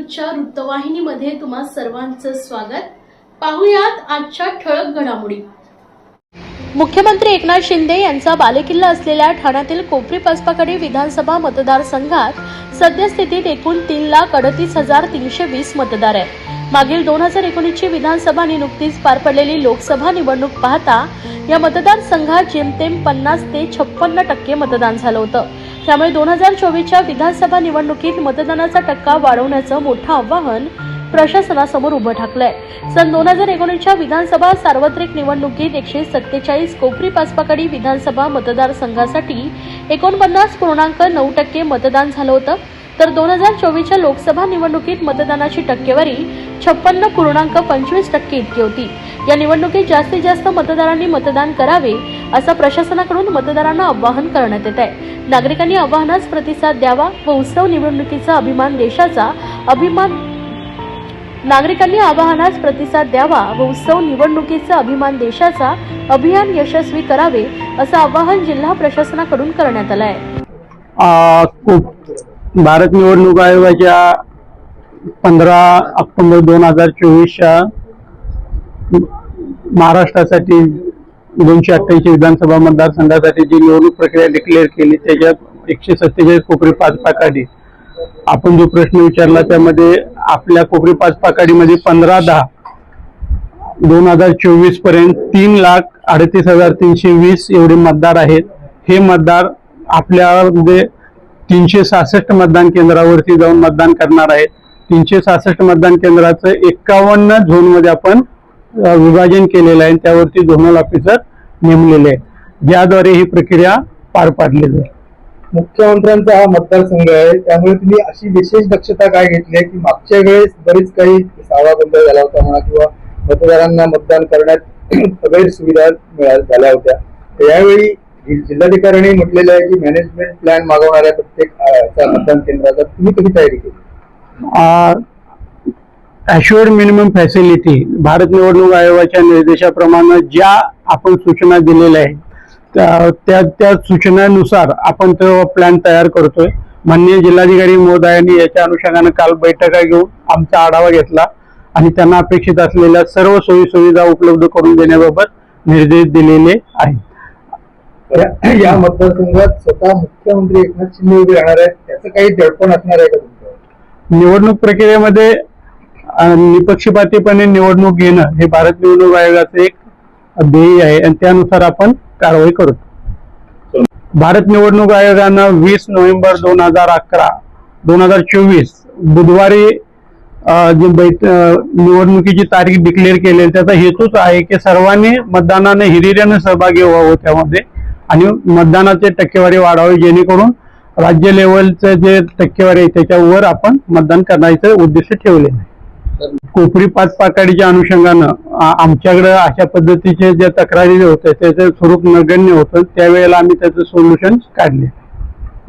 न्यूजच्या वृत्तवाहिनीमध्ये तुम्हा सर्वांचं स्वागत। पाहुयात आजच्या ठळक घडामोडी। मुख्यमंत्री एकनाथ शिंदे यांचा बालेकिल्ला असलेल्या ठाण्यातील कोपरी पसपाकडी विधानसभा मतदारसंघात सद्यस्थितीत एकूण 3,38,320 मतदार आहेत। मागील 2019 ची विधानसभा आणि नुकतीच पार पडलेली लोकसभा निवडणूक पाहता या मतदारसंघात जेमतेम 50 ते 56% मतदान झालं होतं। त्यामुळे 2024 च्या विधानसभा निवडणुकीत मतदानाचा टक्का वाढवण्याचं मोठं आव्हान प्रशासनासमोर उभं ठाकलंय। सन 2019 च्या विधानसभा सार्वत्रिक निवडणुकीत 147 कोपरी पसपाकडी विधानसभा मतदारसंघासाठी 49.9% मतदान झालं होतं, तर 2024 च्या लोकसभा निवडणुकीत मतदानाची टक्केवारी 56.25% इतकी होती। या निवडणुकीत जास्तीत जास्त मतदारांनी मतदान करावे असं प्रशासनाकडून मतदारांना आवाहन करण्यात येत आहे। नागरिकांनी आवाहनास प्रतिसाद द्यावा व उत्सव निवडणुकीचा अभिमान देशाचा अभियान यशस्वी करावे असं आवाहन जिल्हा प्रशासनाकडून करण्यात आलं आहे। भारत निवडणूक आयोगाच्या 15 ऑक्टोबर 2024च्या महाराष्ट्रासाठी 288 विधानसभा मतदारसंघासाठी जी निवडणूक प्रक्रिया डिक्लेअर केली त्याच्यात 147 कोपरी पसपाकडी आपण जो प्रश्न विचारला त्यामध्ये आपल्या कोपरी पसपाकडीमध्ये 15/10/2024 पर्यंत 3,38,320 एवढे मतदार आहेत। हे मतदार आपल्यामध्ये 366 मतदान केंद्रावरती जाऊन मतदान करणार आहेत। 366 मतदान केंद्राचं 51 झोनमध्ये आपण विभाजन केलेलं आहे, त्यावरती झोनल ऑफिसर नेमलेले आहे, ज्याद्वारे ही प्रक्रिया पार पाडली जाईल। मुख्यमंत्र्यांचा हा मतदारसंघ आहे, त्यामुळे तुम्ही अशी विशेष दक्षता काय घेतली आहे की मागच्या वेळेस बरीच काही सावा गोंधळ झाला होता म्हणा किंवा मतदारांना मतदान करण्यात गैरसुविधा झाल्या होत्या, तर यावेळी जिल्हाधिकाऱ्यांनी म्हटलेलं आहे की मॅनेजमेंट प्लॅन मागवणाऱ्या प्रत्येक मतदान केंद्राचा तुम्ही कधी तयारी केली? ॲश्युअर्ड मिनिमम फॅसिलिटी भारत निवडणूक आयोगाच्या निर्देशाप्रमाणे ज्या आपण सूचना दिलेल्या आहेत त्या सूचनानुसार आपण तो प्लॅन तयार करतोय। माननीय जिल्हाधिकारी महोदयांनी याच्या अनुषंगाने काल बैठका घेऊन आमचा आढावा घेतला आणि त्यांना अपेक्षित असलेल्या सर्व सोयी सुविधा उपलब्ध करून देण्याबाबत निर्देश दिलेले आहेत। या मतदारसंघात स्वतः मुख्यमंत्री एकनाथ शिंदे उभे राहणार आहेत, त्याचं काही दडपण असणार आहे का तुमचं? निवडणूक प्रक्रियेमध्ये निपक्षपातीपणे निवडणूक घेणं हे भारत निवडणूक आयोगाचं एक ध्येय आहे आणि त्यानुसार आपण कारवाई करतो। भारत निवडणूक आयोगानं 20 नोव्हेंबर 2024 बुधवारी जी निवडणुकीची तारीख डिक्लेअर केली त्याचा हेतूच आहे की सर्वांनी मतदानाने हिरिरीने सहभागी व्हावं त्यामध्ये आणि मतदानाचे टक्केवारी वाढावी, जेणेकरून राज्य लेवलचे जे टक्केवारी आहे त्याच्यावर आपण मतदान करण्याचं उद्देश ठेवले आहे। कोपरी पसपाकडीच्या अनुषंगानं आमच्याकडे अशा पद्धतीचे जे तक्रारी होते त्याचं स्वरूप नगण्य होतं, त्यावेळेला आम्ही त्याचं सोल्युशन काढले।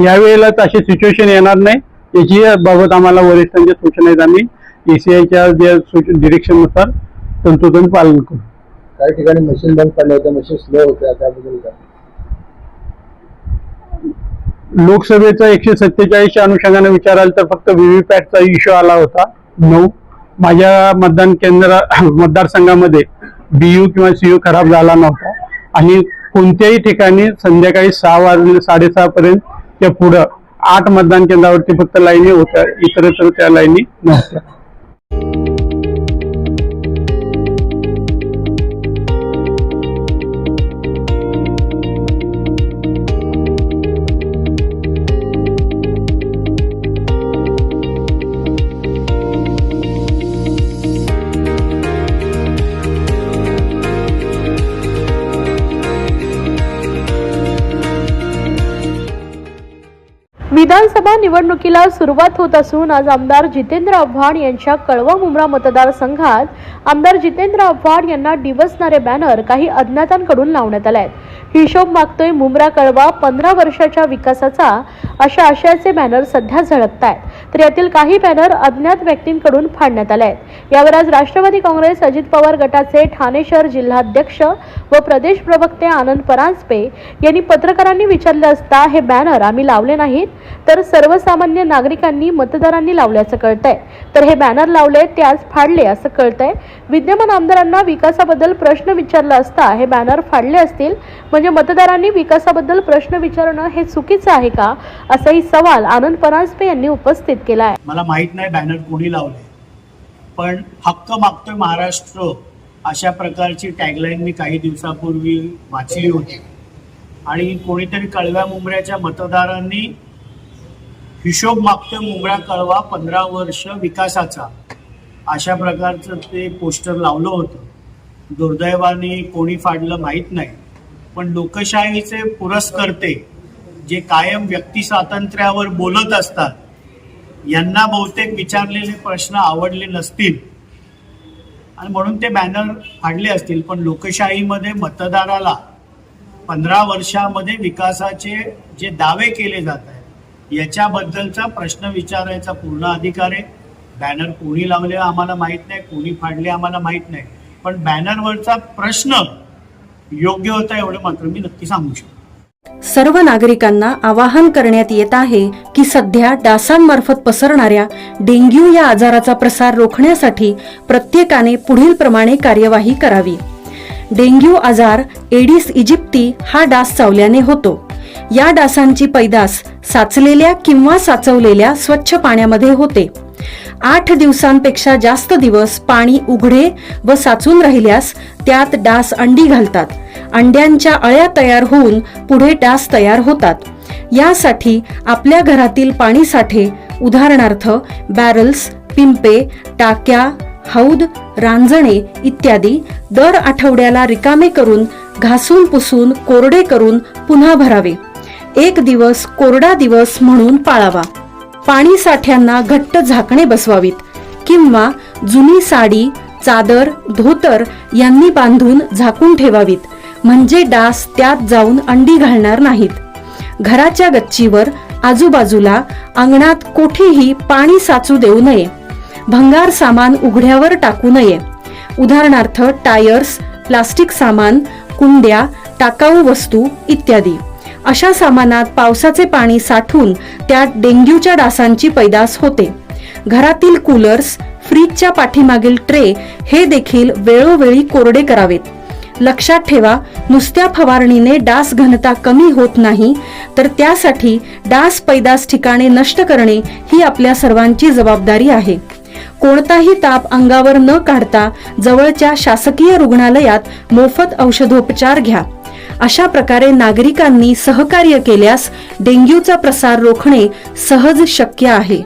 यावेळेला अशी सिच्युएशन येणार नाही याची बाबत आम्हाला वरिष्ठांच्या सूचना आहेत, आम्ही ECIच्या जे डिरेक्शननुसार तंतोतंत पालन करू। काही ठिकाणी मशीन बंद पडल्या होत्या, मशीन स्लो होत्या, त्याबद्दल काय? लोकसभेचा 147च्या अनुषंगाने विचाराल तर फक्त व्हीव्हीपॅटचा इश्यू आला होता 9। माझ्या मतदारसंघामध्ये BU किंवा CU खराब झाला नव्हता आणि कोणत्याही ठिकाणी संध्याकाळी 6 वाजले 6:30 पर्यंत त्या पुढं 8 मतदान केंद्रावरती फक्त लाईनी होत्या, इतरत्र त्या लाईनी नव्हत्या। विधानसभा निवडणुकीला सुरुवात होत असून आज आमदार जितेंद्र आव्हाड यांच्या कळवा मुंब्रा मतदारसंघात आमदार जितेंद्र आव्हाड यांना डिवसणारे बॅनर काही अज्ञातांकडून लावण्यात आले आहेत। हिशोब मागतोय मुंब्रा कळवा 15 वर्षाच्या विकासाचा अशा आशयाचे बॅनर सध्या झळकतायत। तर यातील काही बॅनर अज्ञात व्यक्तींकडून फाडण्यात आले आहेत। यावर आज राष्ट्रवादी काँग्रेस अजित पवार गटाचे ठाणे शहर जिल्हाध्यक्ष व प्रदेश प्रवक्ते आनंद परांजपे यांनी पत्रकारांनी विचारले असता हे बॅनर आम्ही लावले नाहीत तर सर्वसामान्य नागरिकांनी मतदारांनी लावल्याचं कळतंय, तर हे बॅनर लावले ते आज फाडले असं कळतंय। विद्यमान आमदारांना विकासाबद्दल प्रश्न विचारला असता हे बॅनर फाडले असतील म्हणजे मतदारांनी विकासाबद्दल प्रश्न विचारणं हे चुकीचं आहे का, असाही सवाल आनंद परांजपे यांनी उपस्थित केला आहे। मला माहित नाही बॅनर कोणी लावले, पण हक्क मागतोय महाराष्ट्र अशा प्रकारची टॅगलाईन मी काही दिवसापूर्वी वाचली होती आणि कोणीतरी कळव्या मुंबऱ्याच्या मतदारांनी हिशोब मागतोय मुंबरा कळवा 15 वर्ष विकासाचा अशा प्रकारचं ते पोस्टर लावलं होतं। दुर्दैवाने कोणी फाडलं माहीत नाही, पण लोकशाहीचे पुरस्कर्ते जे कायम व्यक्ती स्वातंत्र्यावर बोलत असतात यांना बहुतेक विचारलेले प्रश्न आवडले नसतील आणि म्हणून ते बॅनर फाडले असतील। पण लोकशाहीमध्ये मतदाराला 15 वर्षामध्ये विकासाचे जे दावे केले जात आहेत याच्याबद्दलचा प्रश्न विचारायचा पूर्ण अधिकार आहे। बॅनर कोणी लावले आम्हाला माहीत नाही, कोणी फाडले आम्हाला माहीत नाही, पण बॅनरवरचा प्रश्न योग्य होता एवढं मात्र मी नक्की सांगू शकतो। सर्व नागरिकांना आवाहन करण्यात येत आहे की सध्या डासांमार्फत पसरणाऱ्या डेंग्यू या आजाराचा प्रसार रोखण्यासाठी प्रत्येकाने पुढील प्रमाणे कार्यवाही करावी। डेंग्यू आजार एडिस इजिप्ती हा डास चावल्याने होतो। या डासांची पैदास साचलेल्या किंवा साचवलेल्या स्वच्छ पाण्यामध्ये होते। 8 दिवसांपेक्षा जास्त दिवस पाणी उघडे व साचून राहिल्यास त्यात डास अंडी घालतात। अंड्यांच्या अळ्या तयार होऊन पुढे डास तयार होतात। यासाठी आपल्या घरातील पाणी साठे उदाहरणार्थ बॅरल्स, पिंपे, टाक्या, हौद, रांजणे इत्यादी दर आठवड्याला रिकामे करून घासून पुसून कोरडे करून पुन्हा भरावे। 1 दिवस कोरडा दिवस म्हणून पाळावा। पाणी साठ्यांना घट्ट झाकणे बसवावीत किंवा जुनी साडी, चादर, धोतर यांनी बांधून झाकून ठेवावीत, म्हणजे डास त्यात जाऊन अंडी घालणार नाहीत। घराच्या गच्चीवर आजूबाजूला अंगणात कोठेही पाणी साचू देऊ नये। भंगार सामान उघड्यावर टाकू नये, उदाहरणार्थ टायर्स, प्लास्टिक सामान, कुंड्या, टाकाऊ वस्तू इत्यादी। अशा सामानात पावसाचे पाणी साठून त्यात डेंग्यूच्या डासांची पैदास होते। घरातील कूलर्स, फ्रीजच्या पाठीमागील ट्रे हे देखील वेळोवेळी कोरडे करावेत। लक्षात ठेवा, नुसत्या फवारणीने डास घनता कमी होत नाही, तर त्यासाठी डास पैदास ठिकाणे नष्ट करणे ही आपल्या सर्वांची जबाबदारी आहे। कोणताही ताप अंगावर न काढता जवळच्या शासकीय रुग्णालयात मोफत औषधोपचार घ्या। अशा प्रकारे नागरिकांनी सहकार्य केल्यास डेंग्यूचा प्रसार रोखणे सहज शक्य आहे।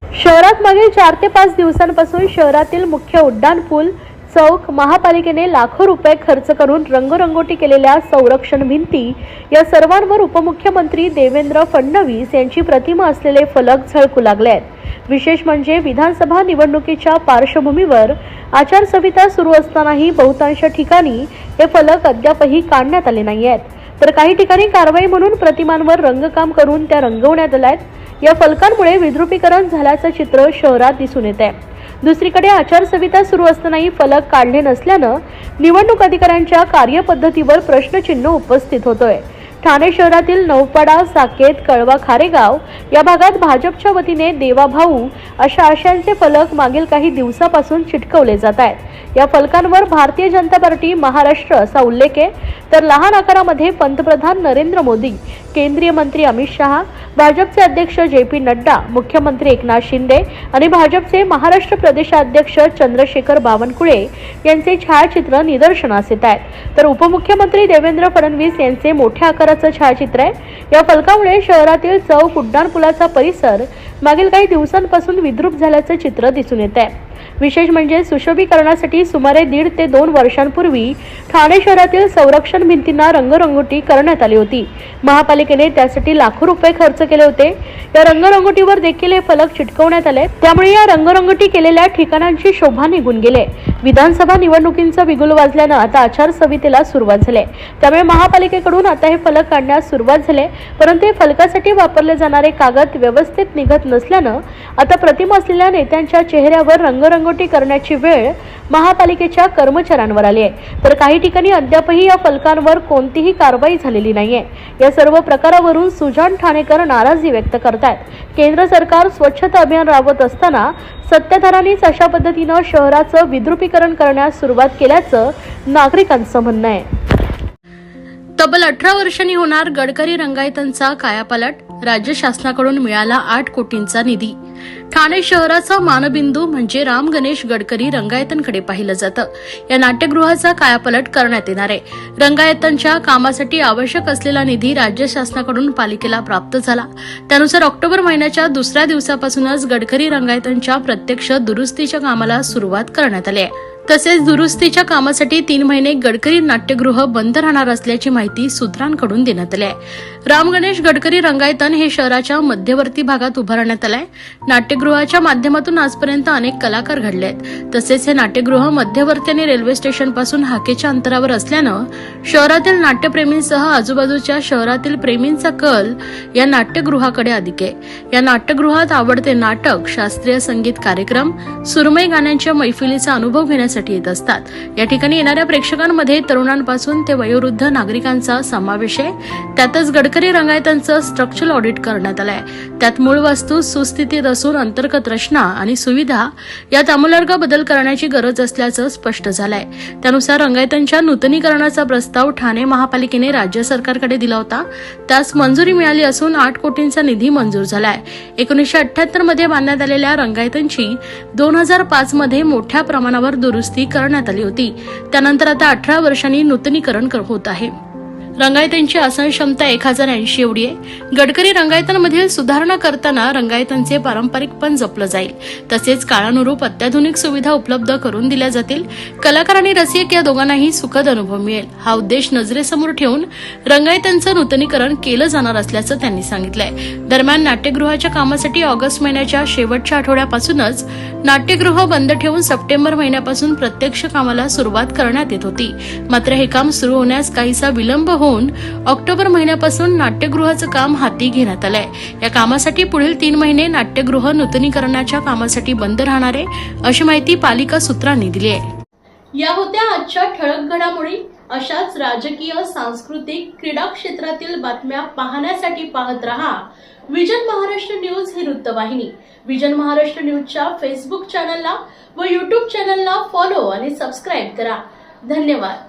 शहरात मागील 4 ते 5 दिवसांपासून शहरातील मुख्य उड्डाण पूल, चौक महापालिकेने लाखो रुपये खर्च करून रंगरंगोटी केलेल्या संरक्षण भिंती या सर्वांवर उपमुख्यमंत्री देवेंद्र फडणवीस यांची प्रतिमा असलेले फलक झळकू लागले आहेत। विशेष म्हणजे विधानसभा निवडणुकीच्या पार्श्वभूमीवर आचारसंहिता सुरू असतानाही बहुतांश ठिकाणी हे फलक अद्यापही काढण्यात आले नाही आहेत, तर काही ठिकाणी कारवाई म्हणून प्रतिमांवर रंगकाम करून त्या रंगवण्यात आल्या आहेत। या फलकांमुळे विद्रुपीकरण झाल्याचं चित्र शहरात दिसून येत आहे। दुसरीकडे आचारसंहिता सुरू असतानाही फलक काढले नसल्यानं निवडणूक अधिकाऱ्यांच्या कार्यपद्धतीवर प्रश्नचिन्ह उपस्थित होतोय। ठाणे शहरातील नौपाडा, साकेत, कळवा, खारेगाव या भागात भाजपच्या वतीने देवा भाऊ अशा आशयांचे फलक मागील काही दिवसापासून चिटकवले जात आहेत। या फलकांवर भारतीय जनता पार्टी महाराष्ट्र असा उल्लेख आहे, तर लहान आकारामध्ये पंतप्रधान नरेंद्र मोदी, केंद्रीय मंत्री अमित शहा, भाजपचे अध्यक्ष JP नड्डा, मुख्यमंत्री एकनाथ शिंदे आणि भाजपचे महाराष्ट्र प्रदेशाध्यक्ष चंद्रशेखर बावनकुळे यांचे छायाचित्र निदर्शनास येत आहेत, तर उपमुख्यमंत्री देवेंद्र फडणवीस यांचे मोठ्या आकाराचे छायाचित्र आहे। या फलकामुळे शहरातील चौक, उड्डाणपुलाचा परिसर मागील काही दिवसांपासून विद्रूप झाल्याचे चित्र दिसून येत आहे. विशेष म्हणजे सुशोभीकरणासाठी सुमारे 1.5 ते 2 वर्षांपूर्वी ठाणे शहरातील संरक्षण भिंतींना रंगरंगोटी करण्यात आली होती. महापालिकेने त्यासाठी लाखो रुपये खर्च केले होते. या रंगरंगोटीवर देखील हे फलक चिटकवण्यात आले. त्यामुळे या रंगरंगोटी केलेल्या ठिकाणांची शोभा निघून गेली. विधानसभा निवडणुकींचा बिगुल वाजल्यानं आता आचारसंहितेला सुरुवात झाली. त्यामुळे महापालिकेकडून आता हे फलक काढण्यास सुरुवात झाली. परंतु हे फलकासाठी वापरले जाणारे कागद व्यवस्थित निघत नसल्यानं आता प्रतिमा असलेल्या नेत्यांच्या चेहऱ्यावर रंगरंगोटी करण्याची वेळ महापालिकेच्या कर्मचाऱ्यांवर आली आहे. तर काही ठिकाणी अद्यापही या फलकांवर कोणतीही कारवाई झालेली नाहीये. या सर्व प्रकारावरून सुजाण ठाणेकर नाराजी व्यक्त करतात. केंद्र सरकार स्वच्छता अभियान राबवत असताना सत्ताधाऱ्यांनीच अशा पद्धतीनं शहराचं विद्रुपीकरण करण्यास सुरुवात केल्याचं नागरिकांचं म्हणणं आहे. तब्बल 18 वर्षांनी होणार गडकरी रंगायतांचा कायापालट. राज्य शासनाकडून मिळाला 8 कोटींचा निधी. ठाणे शहराचा मानबिंदू म्हणजे राम गणेश गडकरी रंगायतांकडे पाहिलं जातं. या नाट्यगृहाचा कायापालट करण्यात येणार आहे. रंगायतांच्या कामासाठी आवश्यक असलेला निधी राज्य शासनाकडून पालिकेला प्राप्त झाला. त्यानुसार ऑक्टोबर महिन्याच्या दुसऱ्या दिवसापासूनच गडकरी रंगायतांच्या प्रत्यक्ष दुरुस्तीच्या कामाला सुरुवात करण्यात आली आहे. तसेच दुरुस्तीच्या कामासाठी 3 महिने गडकरी नाट्यगृह बंद राहणार असल्याची माहिती सूत्रांकडून देण्यात आली आहे. राम गणेश गडकरी रंगायतन हे शहराच्या मध्यवर्ती भागात उभारण्यात आलंय. नाट्यगृहाच्या माध्यमातून आजपर्यंत अनेक कलाकार घडले आहेत. तसेच हे नाट्यगृह मध्यवर्ती आणि रेल्वे स्टेशनपासून हाकेच्या अंतरावर असल्यानं शहरातील नाट्यप्रेमींसह आजूबाजूच्या शहरातील प्रेमींचा कल या नाट्यगृहाकडे अधिक आहे. या नाट्यगृहात आवडते नाटक, शास्त्रीय संगीत कार्यक्रम, सुरमई गाण्यांच्या मैफिलीचा अनुभव घेण्यासाठी येत असतात. या ठिकाणी येणाऱ्या प्रेक्षकांमध्ये तरुणांपासून ते वयोवृद्ध नागरिकांचा समावेश आहे. त्यातच गडकरी रंगायतांचं स्ट्रक्चरल ऑडिट करण्यात आलंय. त्यात मूळ वास्तू सुस्थितीत असून अंतर्गत रचना आणि सुविधा यात आमूलाग्र बदल करण्याची गरज असल्याचं स्पष्ट झालंय. त्यानुसार रंगायतांच्या नूतनीकरणाचा प्रस्ताव ठाणे महापालिकेने राज्य सरकारकडे दिला होता. त्यास मंजुरी मिळाली असून 8 कोटींचा निधी मंजूर झालाय. 1978 मध्ये बांधण्यात आलेल्या रंगायतांची 2005 मध्ये मोठ्या प्रमाणावर दुरुस्ती करण्यात आली होती. त्यानंतर आता 18 वर्षांनी नूतनीकरण होत आहे. रंगायतांची आसन क्षमता 1080 एवढी आहे. गडकरी रंगायतांमधील सुधारणा करताना रंगायतांचे पारंपरिकपण जपलं जाईल. तसेच काळानुरूप अत्याधुनिक सुविधा उपलब्ध करून दिल्या जातील. कलाकार आणि रसिक या दोघांनाही सुखद अनुभव मिळेल. हा उद्देश नजरेसमोर ठेवून रंगायतांचं नूतनीकरण केलं जाणार असल्याचं त्यांनी सांगितलंय. दरम्यान नाट्यगृहाच्या कामासाठी ऑगस्ट महिन्याच्या शेवटच्या आठवड्यापासूनच नाट्यगृह बंद ठेवून सप्टेंबर महिन्यापासून प्रत्यक्ष कामाला सुरुवात करण्यात येत होती. मात्र हे काम सुरू होण्यास काहीसा विलंब होऊन ऑक्टोबर महिन्यापासून नाट्यगृहाचं काम हाती घेण्यात आलंय. या कामासाठी पुढील 3 महिने नाट्यगृह नूतनीकरणाच्या कामासाठी बंद राहणार आहे, अशी माहिती पालिका सूत्रांनी दिली आहे. या होत्या आजच्या ठळक घडामोडी. अशाच राजकीय, सांस्कृतिक, क्रीडा क्षेत्रातील बातम्या पाहण्यासाठी पाहत रहा विजन महाराष्ट्र न्यूज ही वृत्तवाहिनी. विजन महाराष्ट्र न्यूजच्या फेसबुक चॅनलला व युट्यूब चॅनलला फॉलो आणि सबस्क्राईब करा. धन्यवाद.